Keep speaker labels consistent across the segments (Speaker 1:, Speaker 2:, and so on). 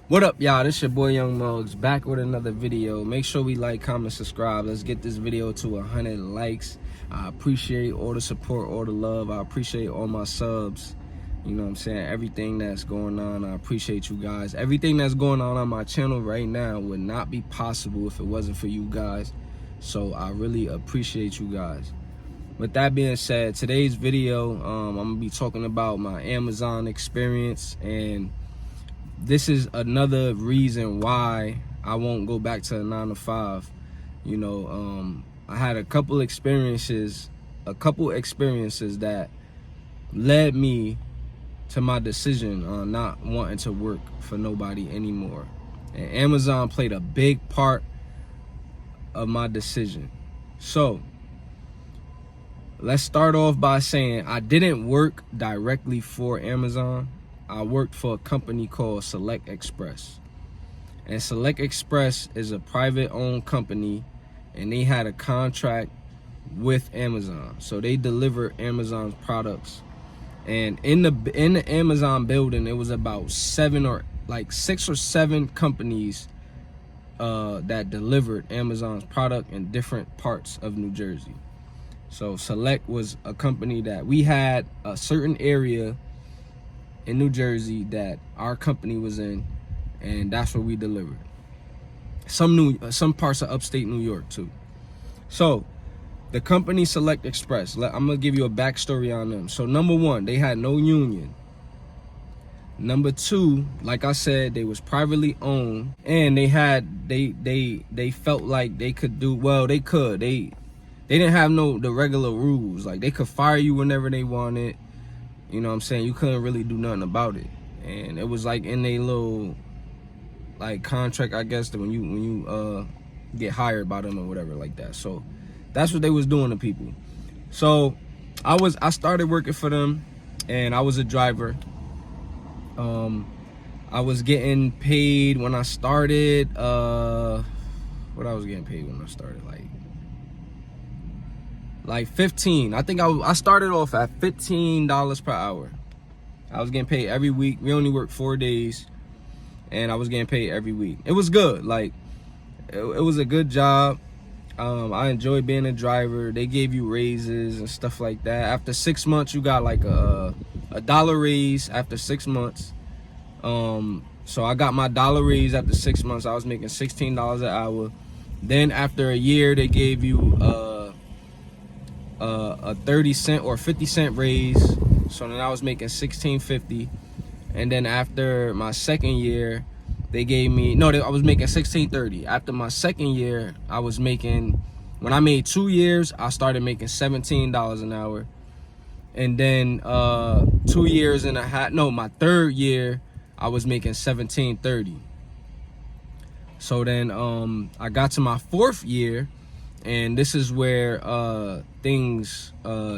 Speaker 1: What up, y'all? This your boy Young Mugs back with another video. Make sure we like, comment, subscribe. Let's get this video to 100 likes. I appreciate all the support, all the love. I appreciate all my subs. You know what I'm saying? Everything that's going on, I appreciate you guys. Everything that's going on my channel right now would not be possible if it wasn't for you guys. So I really appreciate you guys. With that being said, today's video, I'm gonna be talking about my Amazon experience, and this is another reason why I won't go back to a 9-to-5. You know, I had a couple experiences that led me to my decision on not wanting to work for nobody anymore. And Amazon played a big part of my decision. So let's start off by saying I didn't work directly for Amazon. I worked for a company called Select Express. And Select Express is a private owned company, and they had a contract with Amazon. So they deliver Amazon's products. And in the Amazon building, it was about 6 or 7 companies that delivered Amazon's product in different parts of New Jersey. So Select was a company that we had a certain area in New Jersey that our company was in, and that's where we delivered. Some parts of upstate New York too. So the company Select Express, I'm gonna give you a backstory on them. So number one, they had no union. Number two, like I said, they was privately owned, and they felt like they could do well. They didn't have the regular rules. Like, they could fire you whenever they wanted. You know what I'm saying? You couldn't really do nothing about it. And it was like in a little like contract, I guess, that when you get hired by them or whatever like that. So that's what they was doing to people. So I started working for them, and I was a driver. I was getting paid when I started, what I was getting paid when I started, like 15. I think I started off at $15 per hour. I was getting paid every week. We only worked 4 days, and I was getting paid every week. It was good. Like, it was a good job. I enjoyed being a driver. They gave you raises and stuff like that. After 6 months, you got like a $1 raise after 6 months. So I got my $1 raise after 6 months. I was making $16 an hour. Then after a year, they gave you a 30-cent or 50-cent raise. So then I was making $16.50. And then after my second year, they gave me, I was making $16.30. After my second year, I was making, when I made 2 years, I started making $17 an hour. And then 2 years and a half, my third year, I was making $17.30. So then I got to my 4th year, and this is where things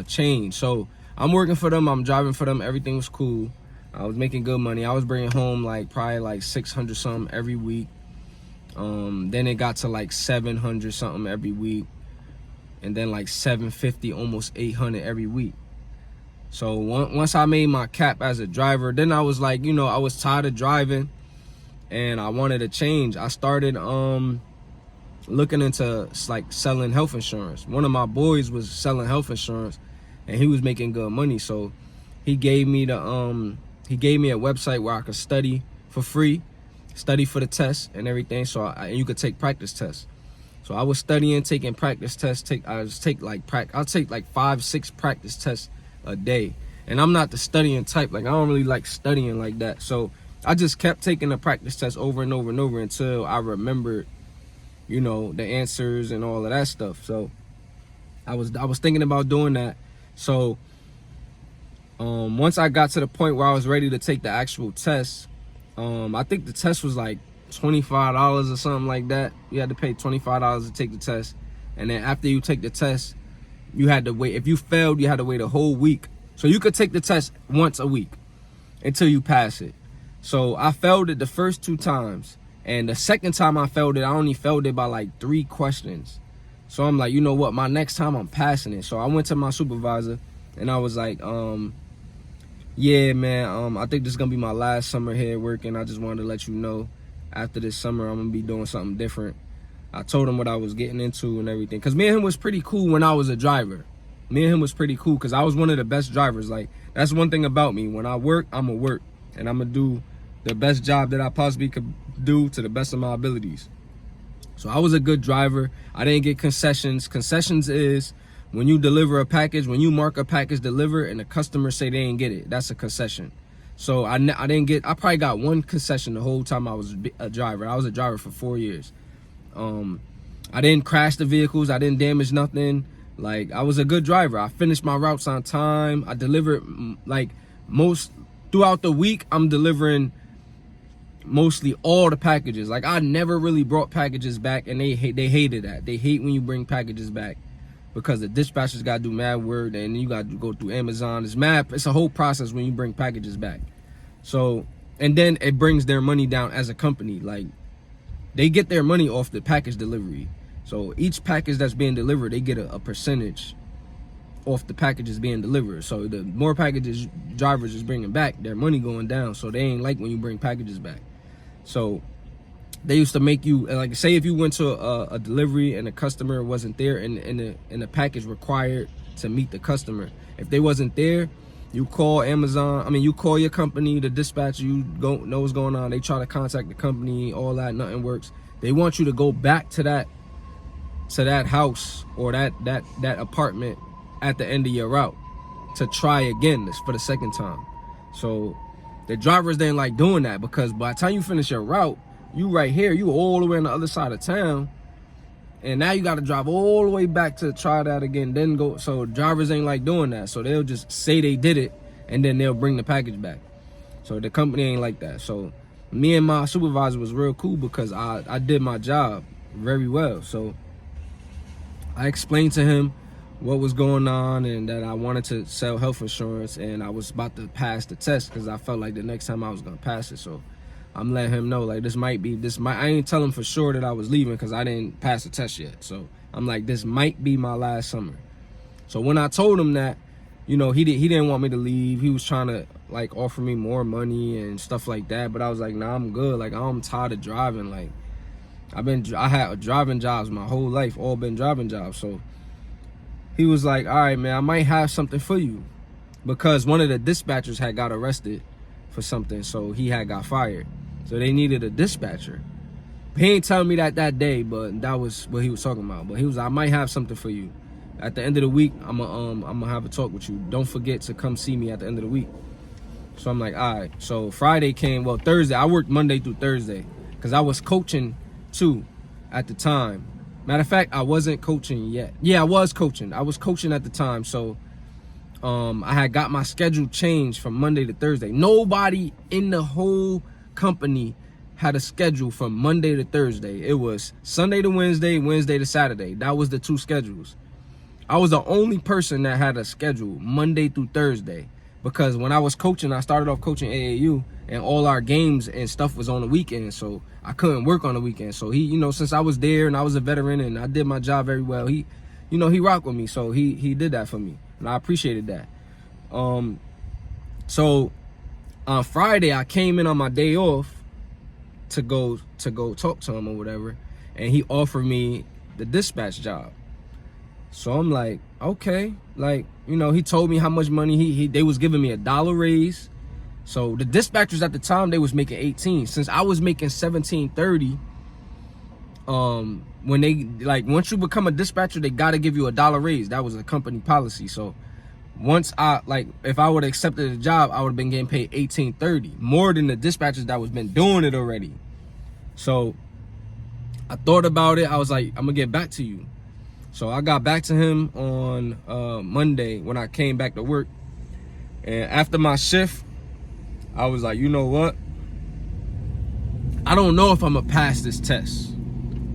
Speaker 1: changed. So I'm working for them, I'm driving for them, everything was cool. I was making good money. I was bringing home probably like 600 something every week. Then it got to like 700 something every week, and then like 750, almost 800 every week. So once I made my cap as a driver, then I was like, I was tired of driving, and I wanted to change. I started looking into like selling health insurance. One of my boys was selling health insurance, and he was making good money. So he gave me a website where I could study for free, study for the test and everything. So you could take practice tests. So I was studying, taking practice tests. I'll take like 5-6 practice tests a day. And I'm not the studying type. Like, I don't really like studying like that. So I just kept taking the practice test over and over and over until I remembered, the answers and all of that stuff. So I was thinking about doing that. So once I got to the point where I was ready to take the actual test, I think the test was like $25 or something like that. You had to pay $25 to take the test. And then after you take the test, you had to wait. If you failed, you had to wait a whole week. So you could take the test once a week until you pass it. So I failed it the first 2 times. And the second time I failed it, I only failed it by like 3 questions. So I'm like, you know what? My next time I'm passing it. So I went to my supervisor, and I was like, Yeah, man. I think this is gonna be my last summer here working. I just wanted to let you know, after this summer, I'm gonna be doing something different. I told him what I was getting into and everything, cause me and him was pretty cool when I was a driver. Me and him was pretty cool, cause I was one of the best drivers. Like, that's one thing about me. When I work, I'ma work, and I'ma do the best job that I possibly could do to the best of my abilities. So I was a good driver. I didn't get concessions. Concessions is when you deliver a package, when you mark a package delivered and the customer say they didn't get it, that's a concession. So I probably got one concession the whole time I was a driver. I was a driver for 4 years. I didn't crash the vehicles. I didn't damage nothing. Like, I was a good driver. I finished my routes on time. I delivered, like, throughout the week, I'm delivering mostly all the packages. Like, I never really brought packages back, and they hated that. They hate when you bring packages back, because the dispatchers got to do mad work, and you got to go through Amazon. It's a whole process when you bring packages back. So, and then it brings their money down as a company. Like, they get their money off the package delivery. So each package that's being delivered, they get a percentage off the packages being delivered. So the more packages drivers is bringing back, their money going down. So they ain't like when you bring packages back. So they used to make you, like, say if you went to a delivery and the customer wasn't there, and the package required to meet the customer, if they wasn't there, you call Amazon. I mean, you call your company, the dispatcher. You go know what's going on. They try to contact the company, all that, nothing works. They want you to go back to that house or that apartment at the end of your route to try again. This for the second time. So the drivers didn't like doing that, because by the time you finish your route, you right here, you all the way on the other side of town, and now you got to drive all the way back to try that again, then go. So drivers ain't like doing that. So they'll just say they did it, and then they'll bring the package back. So the company ain't like that. So me and my supervisor was real cool, because I did my job very well. So I explained to him what was going on, and that I wanted to sell health insurance, and I was about to pass the test, because I felt like the next time I was gonna pass it. So I'm letting him know, like, I ain't tell him for sure that I was leaving, because I didn't pass the test yet. So I'm like, this might be my last summer. So when I told him that, you know, he didn't want me to leave. He was trying to, like, offer me more money and stuff like that. But I was like, nah, I'm good. Like, I'm tired of driving. Like, I had driving jobs my whole life, all been driving jobs. So he was like, all right, man, I might have something for you, because one of the dispatchers had got arrested for something. So he had got fired. So they needed a dispatcher. He ain't telling me that day, but that was what he was talking about. But he was like, I might have something for you. At the end of the week, I'm gonna have a talk with you. Don't forget to come see me at the end of the week. So I'm like, all right. So Friday came, well, Thursday. I worked Monday through Thursday, because I was coaching too at the time. Matter of fact, I wasn't coaching yet. Yeah, I was coaching. I was coaching at the time. So I had got my schedule changed from Monday to Thursday. Nobody in the whole company had a schedule from Monday to Thursday. It was Sunday to Wednesday, Wednesday to Saturday. That was the two schedules. I was the only person that had a schedule Monday through Thursday, because when I was coaching, I started off coaching AAU, and all our games and stuff was on the weekend, so I couldn't work on the weekend. So he, you know, since I was there and I was a veteran and I did my job very well, he, you know, he rocked with me, so he did that for me, and I appreciated that. So on Friday, I came in on my day off to go talk to him or whatever, and he offered me the dispatch job. So I'm like, okay, like, you know, he told me how much money they was giving me $1 raise. So the dispatchers at the time, they was making 18. Since I was making 17.30, when they, like, once you become a dispatcher, they gotta give you $1 raise. That was a company policy. So once if I would have accepted the job, I would have been getting paid 18.30, more than the dispatchers that was been doing it already. So I thought about it. I was like, I'm gonna get back to you. So I got back to him on Monday when I came back to work. And after my shift, I was like, you know what? I don't know if I'm gonna pass this test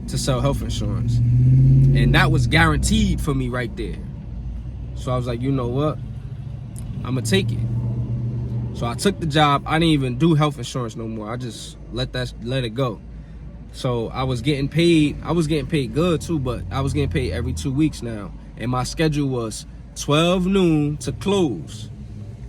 Speaker 1: to sell health insurance. And that was guaranteed for me right there. So I was like, you know what? I'm gonna take it. So I took the job. I didn't even do health insurance no more. I just let it go. So I was getting paid. I was getting paid good too, but I was getting paid every 2 weeks now. And my schedule was 12 noon to close.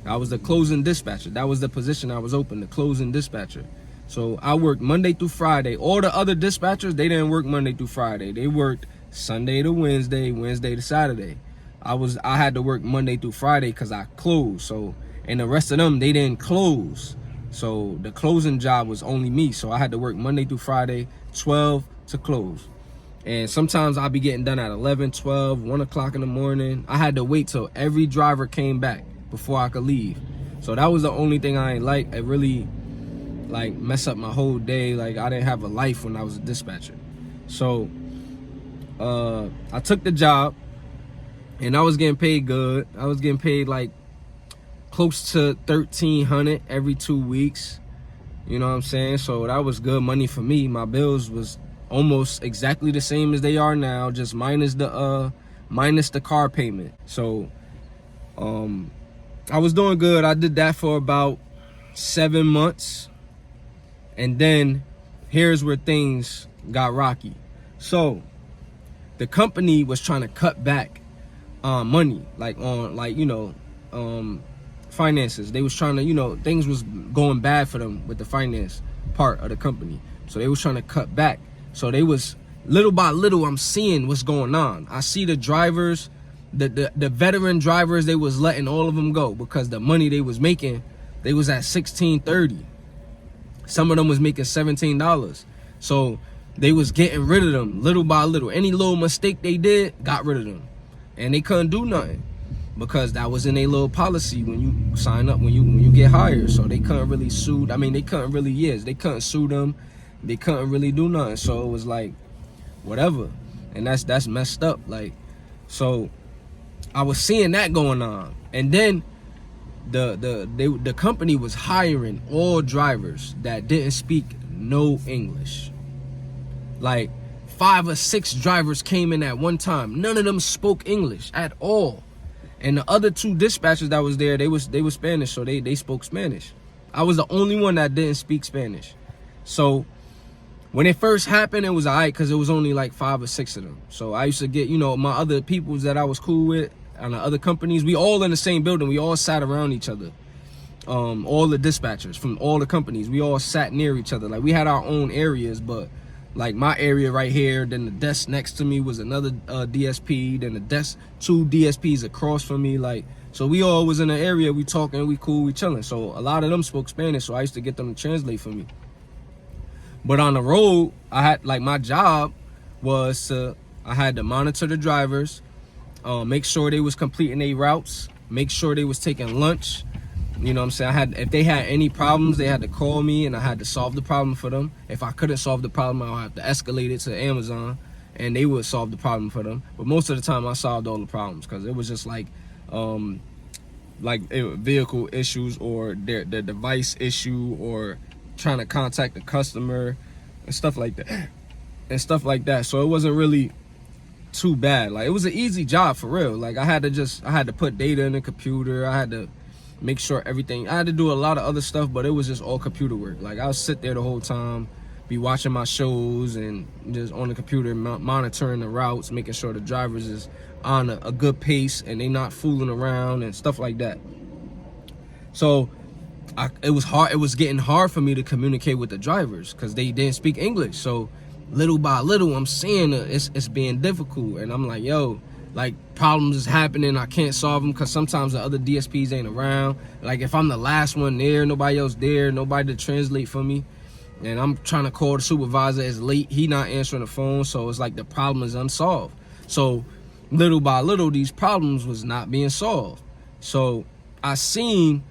Speaker 1: I was the closing dispatcher. That was the position I was open, the closing dispatcher. So I worked Monday through Friday. All the other dispatchers, they didn't work Monday through Friday. They worked Sunday to Wednesday, Wednesday to Saturday. I had to work Monday through Friday because I closed. So, and the rest of them, they didn't close. So the closing job was only me. So I had to work Monday through Friday, 12 to close. And sometimes I'd be getting done at 11, 12, 1 o'clock in the morning. I had to wait till every driver came back before I could leave. So that was the only thing I ain't like. It really like mess up my whole day. Like I didn't have a life when I was a dispatcher. So I took the job and I was getting paid good. I was getting paid like close to $1,300 every 2 weeks. You know what I'm saying? So that was good money for me. My bills was almost exactly the same as they are now, just minus the car payment. So I was doing good. I did that for about 7 months. And then here's where things got rocky. So the company was trying to cut back money, like on finances. They was trying to, things was going bad for them with the finance part of the company. So they was trying to cut back. So they was, little by little, I'm seeing what's going on. I see the drivers, the veteran drivers, they was letting all of them go because the money they was making, they was at $16.30. Some of them was making $17. So they was getting rid of them little by little. Any little mistake they did, got rid of them. And they couldn't do nothing because that was in a little policy when you sign up, when you get hired. So they couldn't really sue. I mean, they couldn't really, they couldn't sue them. They couldn't really do nothing. So it was like, whatever. And that's messed up. Like, so I was seeing that going on. And then the company was hiring all drivers that didn't speak no English. Like 5 or 6 drivers came in at one time. None of them spoke English at all. And the other 2 dispatchers that was there, they was Spanish, so they spoke Spanish. I was the only one that didn't speak Spanish. So when it first happened, it was all right because it was only like 5 or 6 of them. So I used to get, my other peoples that I was cool with on the other companies, we all in the same building. We all sat around each other. All the dispatchers from all the companies, we all sat near each other. Like we had our own areas, but like my area right here, then the desk next to me was another DSP, then the desk 2 DSPs across from me. Like, so we all was in the area, we talking, we cool, we chilling. So a lot of them spoke Spanish, so I used to get them to translate for me. But on the road, I had, like, my job was I had to monitor the drivers, make sure they was completing their routes, make sure they was taking lunch. You know what I'm saying? If they had any problems, they had to call me and I had to solve the problem for them. If I couldn't solve the problem, I would have to escalate it to Amazon and they would solve the problem for them. But most of the time I solved all the problems because it was just like vehicle issues or their device issue or trying to contact the customer and stuff like that. So it wasn't really too bad. Like, it was an easy job for real. Like I had to put data in the computer. I had to make sure everything, I had to do a lot of other stuff, but it was just all computer work. Like I would sit there the whole time, be watching my shows and just on the computer monitoring the routes, making sure the drivers is on a good pace and they not fooling around and stuff like that. So it was hard. It was getting hard for me to communicate with the drivers because they didn't speak English. So little by little, I'm seeing it's being difficult, and I'm like, yo, like problems is happening. I can't solve them because sometimes the other DSPs ain't around. Like if I'm the last one there, nobody else there, nobody to translate for me, and I'm trying to call the supervisor, it's late, he not answering the phone. So it's like the problem is unsolved. So little by little, these problems was not being solved. So I seen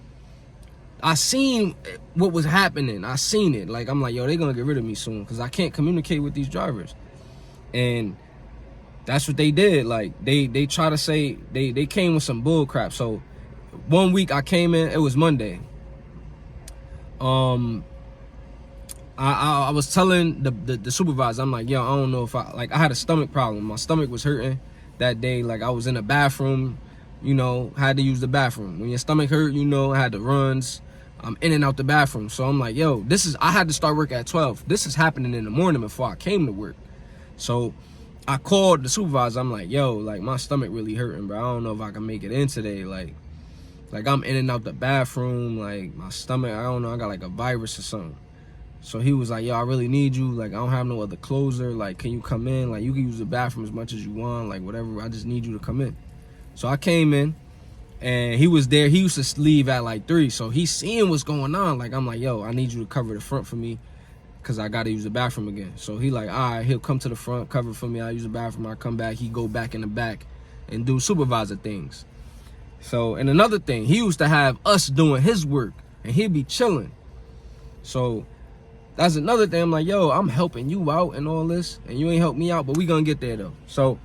Speaker 1: what was happening. I seen it. Like, I'm like, yo, they gonna get rid of me soon because I can't communicate with these drivers. And that's what they did. Like, they try to say, they came with some bull crap. So one week I came in, it was Monday. I was telling the supervisor, I'm like, yo, I don't know if I had a stomach problem. My stomach was hurting that day. Like, I was in the bathroom, had to use the bathroom. When your stomach hurt, I had the runs. I'm in and out the bathroom. So I'm like, yo, I had to start work at 12. This is happening in the morning before I came to work. So I called the supervisor. I'm like, yo, like my stomach really hurting, bro. I don't know if I can make it in today. Like, Like, I'm in and out the bathroom, like, my stomach, I don't know, I got like a virus or something. So he was like, yo, I really need you. Like, I don't have no other closer. Like, can you come in? Like, you can use the bathroom as much as you want. Like, whatever. I just need you to come in. So I came in, and he was there. He used to leave at like 3. So he's seeing what's going on. Like, I'm like, yo, I need you to cover the front for me because I got to use the bathroom again. So he like, all right, he'll come to the front, cover for me. I use the bathroom. I come back. He go back in the back and do supervisor things. So, and another thing, he used to have us doing his work, and he'd be chilling. So that's another thing. I'm like, yo, I'm helping you out and all this, and you ain't helped me out, but we gonna get there though. So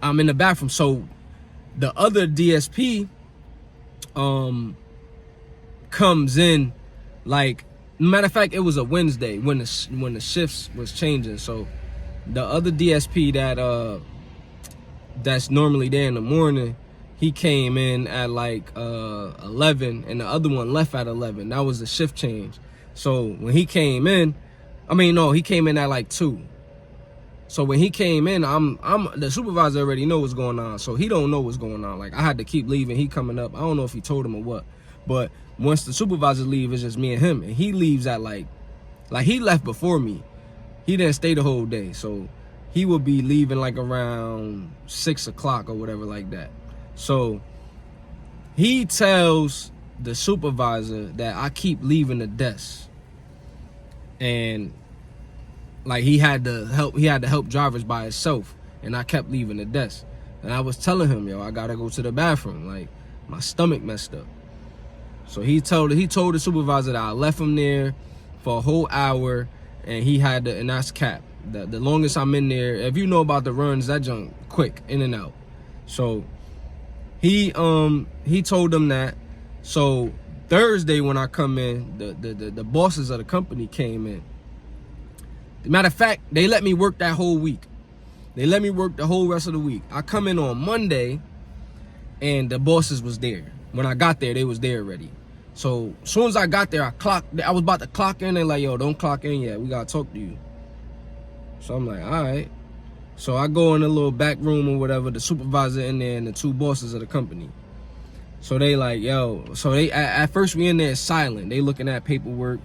Speaker 1: I'm in the bathroom. So the other DSP comes in, like, matter of fact, it was a Wednesday when the shifts was changing. So the other DSP that's normally there in the morning, he came in at like 11, and the other one left at 11. That was the shift change. So when he came in, he came in at like 2. So when he came in, I'm the supervisor already know what's going on. So he don't know what's going on. Like, I had to keep leaving. He coming up. I don't know if he told him or what. But once the supervisor leave, it's just me and him. And he leaves at like he left before me. He didn't stay the whole day. So he would be leaving like around 6 o'clock or whatever like that. So he tells the supervisor that I keep leaving the desk. And like, he had to help drivers by himself, and I kept leaving the desk. And I was telling him, yo, I gotta go to the bathroom. Like, my stomach messed up. So he told the supervisor that I left him there for a whole hour, and he had to, and that's cap. The longest I'm in there, if you know about the runs, that junk quick, in and out. So he told them that. So Thursday when I come in, the bosses of the company came in. Matter of fact, they let me work that whole week. They let me work the whole rest of the week. I come in on Monday, and the bosses was there. When I got there, they was there already. So as soon as I got there, I was about to clock in. They're like, yo, don't clock in yet. We gotta talk to you. So I'm like, all right. So I go in a little back room or whatever, the supervisor in there and the 2 bosses of the company. So they like, yo, so they at first we in there silent. They looking at paperwork,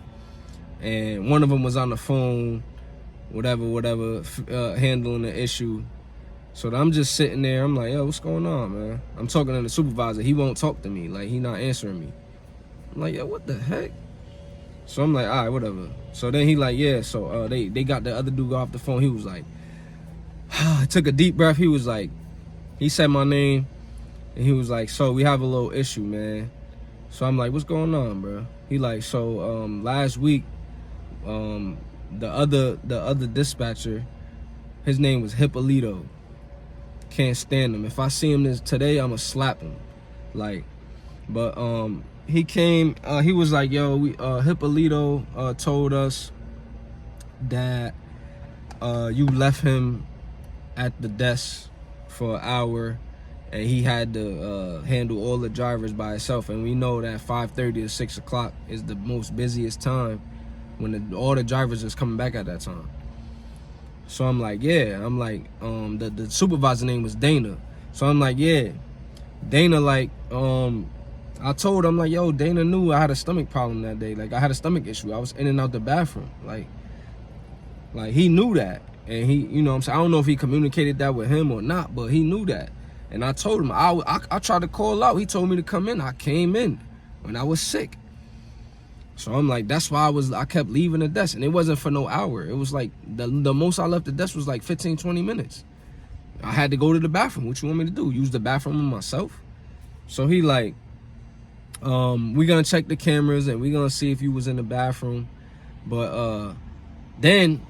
Speaker 1: and one of them was on the phone, whatever, handling the issue. So I'm just sitting there. I'm like, yo, what's going on, man? I'm talking to the supervisor. He won't talk to me. Like, he not answering me. I'm like, yo, what the heck? So I'm like, all right, whatever. So then he like, yeah. So they got the other dude off the phone. He was like, took a deep breath. He was like, he said my name, and he was like, so we have a little issue, man. So I'm like, what's going on, bro? He like, so last week, the other dispatcher, his name was Hippolito. Can't stand him. If I see him today, I'ma slap him. Like, but he came. He was like, yo, Hippolito told us that you left him at the desk for an hour, and he had to handle all the drivers by himself. And we know that 5:30 to 6 o'clock is the most busiest time, when all the drivers is coming back at that time. So I'm like, yeah. I'm like, the supervisor name was Dana. So I'm like, yeah. Dana, like, I told him, like, yo, Dana knew I had a stomach problem that day. Like, I had a stomach issue. I was in and out the bathroom. Like he knew that. And he, you know what I'm saying? I don't know if he communicated that with him or not, but he knew that. And I told him, I tried to call out. He told me to come in. I came in when I was sick. So I'm like, that's why I kept leaving the desk. And it wasn't for no hour. It was like, the most I left the desk was like 15, 20 minutes. I had to go to the bathroom. What you want me to do? Use the bathroom myself? So he like, we gonna check the cameras and we gonna see if you was in the bathroom. But then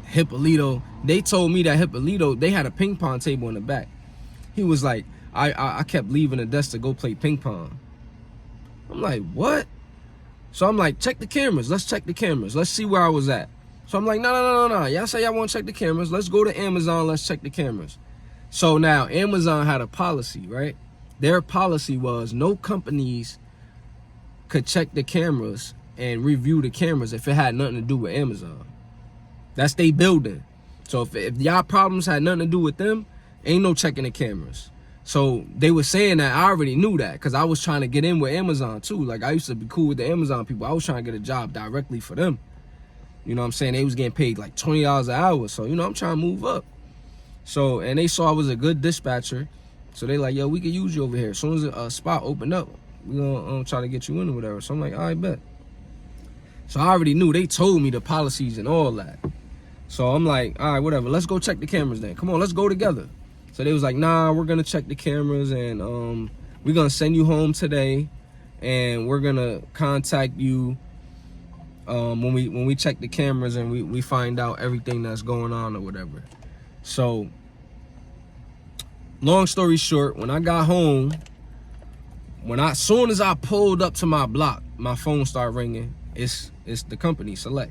Speaker 1: Hippolito, they told me that Hippolito, they had a ping pong table in the back. He was like, I kept leaving the desk to go play ping pong. I'm like, what? So I'm like, check the cameras. Let's check the cameras. Let's see where I was at. So I'm like, no. Y'all say y'all want to check the cameras. Let's go to Amazon. Let's check the cameras. So now Amazon had a policy, right? Their policy was no companies could check the cameras and review the cameras if it had nothing to do with Amazon. That's they building. So if y'all problems had nothing to do with them, ain't no checking the cameras. So they were saying that I already knew that because I was trying to get in with Amazon too. Like I used to be cool with the Amazon people. I was trying to get a job directly for them. You know what I'm saying? They was getting paid like $20 an hour. So, you know, I'm trying to move up. So, and they saw I was a good dispatcher. So they like, yo, we could use you over here. As soon as a spot opened up, we gonna try to get you in or whatever. So I'm like, all right, bet. So I already knew. They told me the policies and all that. So I'm like, all right, whatever. Let's go check the cameras then. Come on, let's go together. So they was like, nah, we're going to check the cameras and we're going to send you home today and we're going to contact you when we check the cameras and we find out everything that's going on or whatever. So long story short, when I got home, as soon as I pulled up to my block, my phone started ringing. It's the company, Select.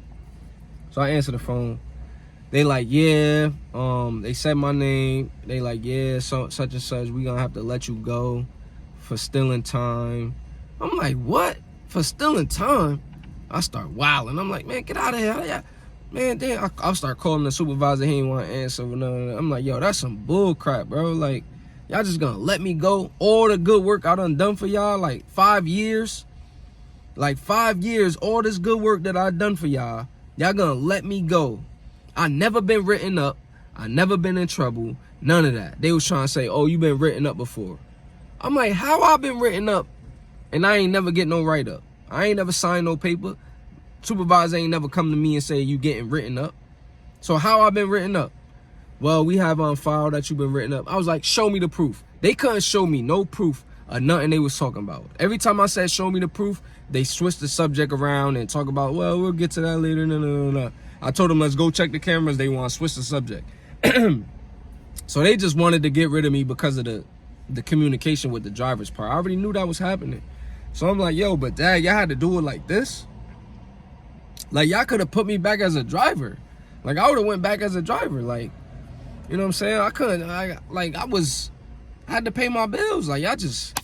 Speaker 1: So I answer the phone. They like, yeah, they said my name. They like, yeah, so such and such, we gonna have to let you go for stealing time. I'm like, what? For stealing time? I start wilding. I'm like, man, get out of here. Man, damn, I'll start calling the supervisor. He ain't want to answer. I'm like, yo, that's some bull crap, bro. Like, y'all just gonna let me go? All the good work I done for y'all, like 5 years. Like 5 years, all this good work that I done for y'all gonna let me go. I never been written up. I never been in trouble. None of that. They was trying to say, oh, you been written up before. I'm like, how I been written up and I ain't never get no write-up? I ain't never signed no paper. Supervisor ain't never come to me and say you getting written up. So how I been written up? Well, we have on file that you been written up. I was like, show me the proof. They couldn't show me no proof of nothing they was talking about. Every time I said show me the proof, they switched the subject around and talk about, well, we'll get to that later. No. I told them, let's go check the cameras. They want to switch the subject. So they just wanted to get rid of me because of the communication with the driver's part. I already knew that was happening. So I'm like, yo, but dad, y'all had to do it like this? Like, y'all could have put me back as a driver. Like, I would have went back as a driver. Like, you know what I'm saying? I couldn't, I had to pay my bills. Like, y'all just,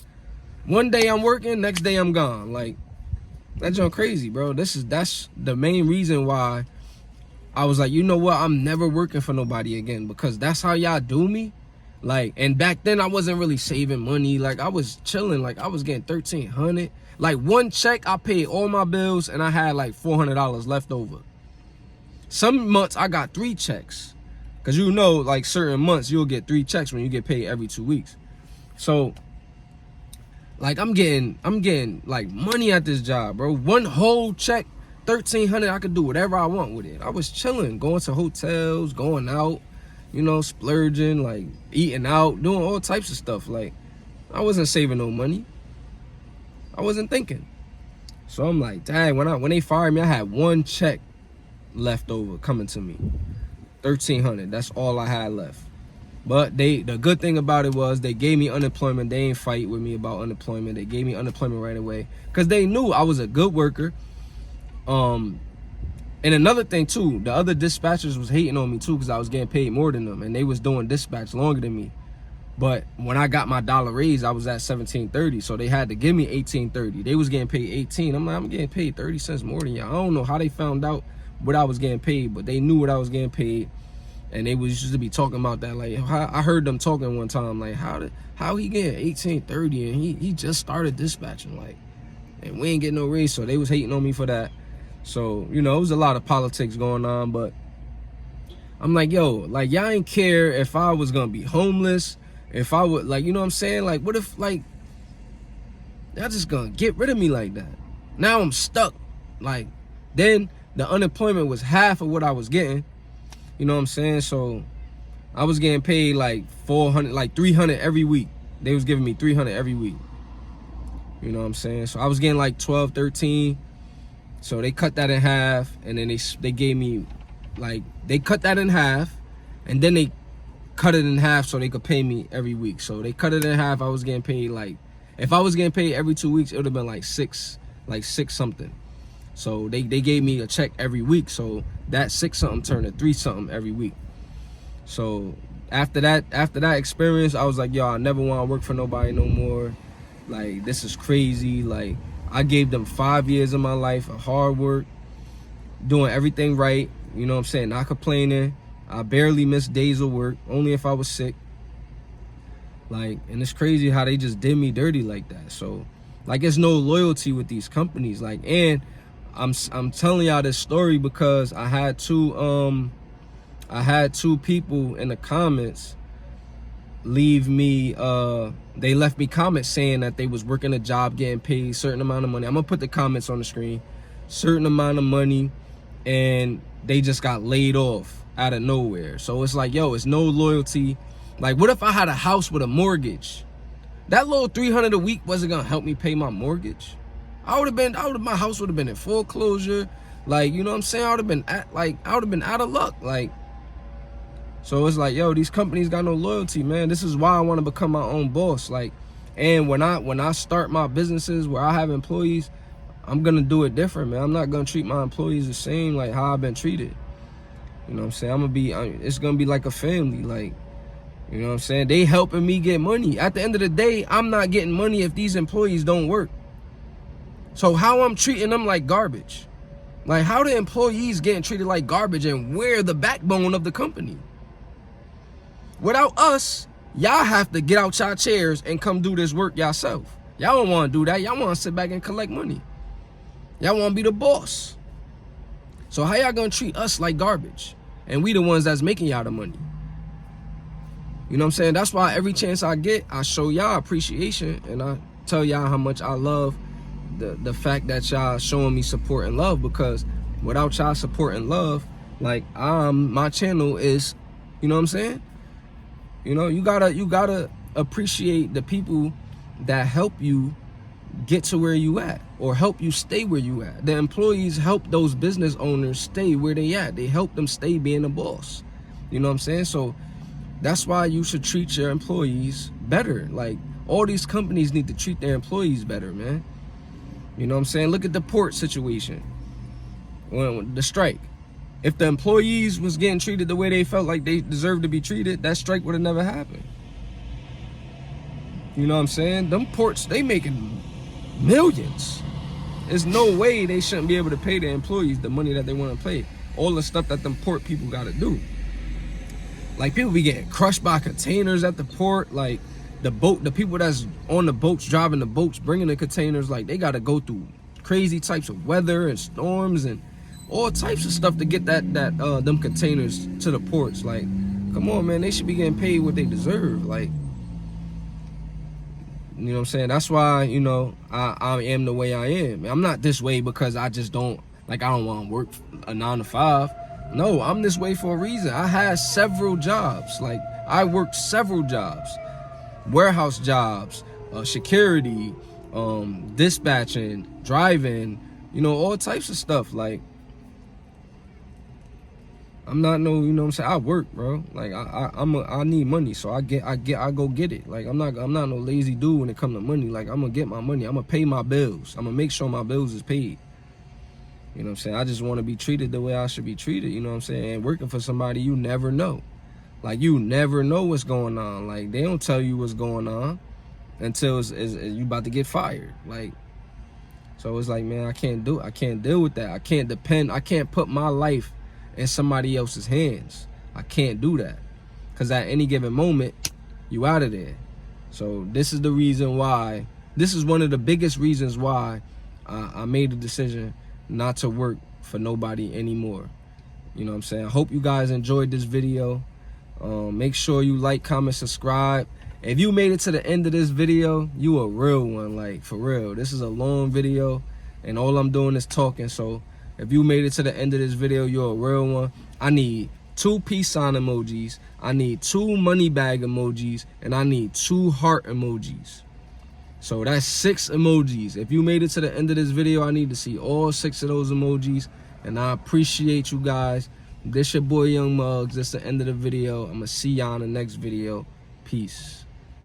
Speaker 1: one day I'm working, next day I'm gone. Like, that's junk crazy, bro. That's the main reason why I was like, you know what? I'm never working for nobody again because that's how y'all do me. Like, and back then I wasn't really saving money. Like, I was chilling. Like, I was getting $1,300. Like, one check, I paid all my bills and I had like $400 left over. Some months I got 3 checks. Cause you know, like certain months you'll get 3 checks when you get paid every 2 weeks. So, like, I'm getting like money at this job, bro. One whole check, $1,300, I could do whatever I want with it. I was chilling, going to hotels, going out, you know, splurging, like eating out, doing all types of stuff. Like, I wasn't saving no money. I wasn't thinking. So I'm like, dang, when they fired me, I had 1 check left over coming to me. $1,300. That's all I had left. But the good thing about it was they gave me unemployment. They ain't fight with me about unemployment. They gave me unemployment right away because they knew I was a good worker. And another thing too, the other dispatchers was hating on me too because I was getting paid more than them and they was doing dispatch longer than me. But when I got my dollar raise, I was at $17.30, so they had to give me $18.30. They was getting paid $18. I'm like, I'm getting paid 30 cents more than y'all. I don't know how they found out what I was getting paid, but they knew what I was getting paid. And they was used to be talking about that. Like, I heard them talking one time, like, how he getting $18.30 and he just started dispatching, like, and we ain't getting no raise. So they was hating on me for that. So, you know, it was a lot of politics going on, but I'm like, yo, like, y'all ain't care if I was gonna be homeless, if I would, like, you know what I'm saying? Like, what if, like, y'all just gonna get rid of me like that? Now I'm stuck. Like, then the unemployment was half of what I was getting. You know what I'm saying? So I was getting paid like $400, like $300 every week. They was giving me $300 every week. You know what I'm saying? So I was getting like 12, 13. So they cut that in half, and then they gave me, like, they cut that in half, and then they cut it in half so they could pay me every week. So they cut it in half. I was getting paid, like, if I was getting paid every 2 weeks, it would have been like six something. So they gave me a check every week. So that 6 something turned to 3 something every week. So after that experience, I was like, yo, I never want to work for nobody no more. Like, this is crazy. Like, I gave them 5 years of my life of hard work, doing everything right. You know what I'm saying? Not complaining. I barely missed days of work, only if I was sick. Like, and it's crazy how they just did me dirty like that. So, like, it's no loyalty with these companies. Like, and I'm telling y'all this story because I had two people in the comments leave me, they left me comments saying that they was working a job, getting paid a certain amount of money. I'm gonna put the comments on the screen. Certain amount of money, and they just got laid off out of nowhere. So it's like, yo, it's no loyalty. Like, what if I had a house with a mortgage? That little $300 a week wasn't gonna help me pay my mortgage. My house would have been in foreclosure. Like, you know what I'm saying? I would have been out of luck. Like, so it's like, yo, these companies got no loyalty, man. This is why I want to become my own boss. Like, and when I start my businesses where I have employees, I'm gonna do it different, man. I'm not gonna treat my employees the same like how I've been treated. You know what I'm saying? It's gonna be like a family. Like, you know what I'm saying? They helping me get money. At the end of the day, I'm not getting money if these employees don't work. So how I'm treating them like garbage? Like, how the employees getting treated like garbage, and we're the backbone of the company? Without us, y'all have to get out y'all chairs and come do this work yourself. Y'all don't want to do that. Y'all want to sit back and collect money. Y'all want to be the boss. So how y'all gonna treat us like garbage? And we the ones that's making y'all the money. You know what I'm saying? That's why every chance I get, I show y'all appreciation, and I tell y'all how much I love the fact that y'all showing me support and love, because without y'all support and love, like, my channel is, you know what I'm saying? You know, you gotta appreciate the people that help you get to where you at, or help you stay where you at. The employees help those business owners stay where they at. They help them stay being a boss. You know what I'm saying? So that's why you should treat your employees better. Like, all these companies need to treat their employees better, man. You know what I'm saying? Look at the port situation. When the strike. If the employees was getting treated the way they felt like they deserved to be treated, that strike would have never happened. You know what I'm saying? Them ports, they making millions. There's no way they shouldn't be able to pay their employees the money that they want to pay. All the stuff that them port people got to do. Like, people be getting crushed by containers at the port. Like, the people that's on the boats, driving the boats, bringing the containers, like, they got to go through crazy types of weather and storms and all types of stuff to get them containers to the ports. Like, come on, man, they should be getting paid what they deserve. Like, you know what I'm saying? That's why, you know, I am the way I am. I'm not this way because I just don't, like, I don't want to work a 9 to 5. No, I'm this way for a reason. I had several jobs. Like, I worked several jobs. Warehouse jobs, security, dispatching, driving, you know, all types of stuff. Like, I'm not no, you know what I'm saying? I work, bro. Like, I need money, so I go get it. Like, I'm not no lazy dude when it comes to money. Like, I'm gonna get my money. I'm gonna pay my bills. I'm gonna make sure my bills is paid. You know what I'm saying? I just want to be treated the way I should be treated, you know what I'm saying? And working for somebody, you never know. Like, you never know what's going on. Like, they don't tell you what's going on until you about to get fired. Like, so it's like, man, I can't deal with that. I can't put my life in somebody else's hands. I can't do that. Because at any given moment, you out of there. So this is the reason why, this is one of the biggest reasons why I made the decision not to work for nobody anymore. You know what I'm saying? I hope you guys enjoyed this video. Make sure you like, comment, subscribe. If you made it to the end of this video, you a real one. Like, for real. This is a long video, and all I'm doing is talking. So if you made it to the end of this video, you're a real one. I need 2 peace sign emojis. I need 2 money bag emojis, and I need 2 heart emojis. So that's 6 emojis. If you made it to the end of this video, I need to see all 6 of those emojis. And I appreciate you guys. This your boy Young Muggs. That's the end of the video. I'm going to see y'all in the next video. Peace.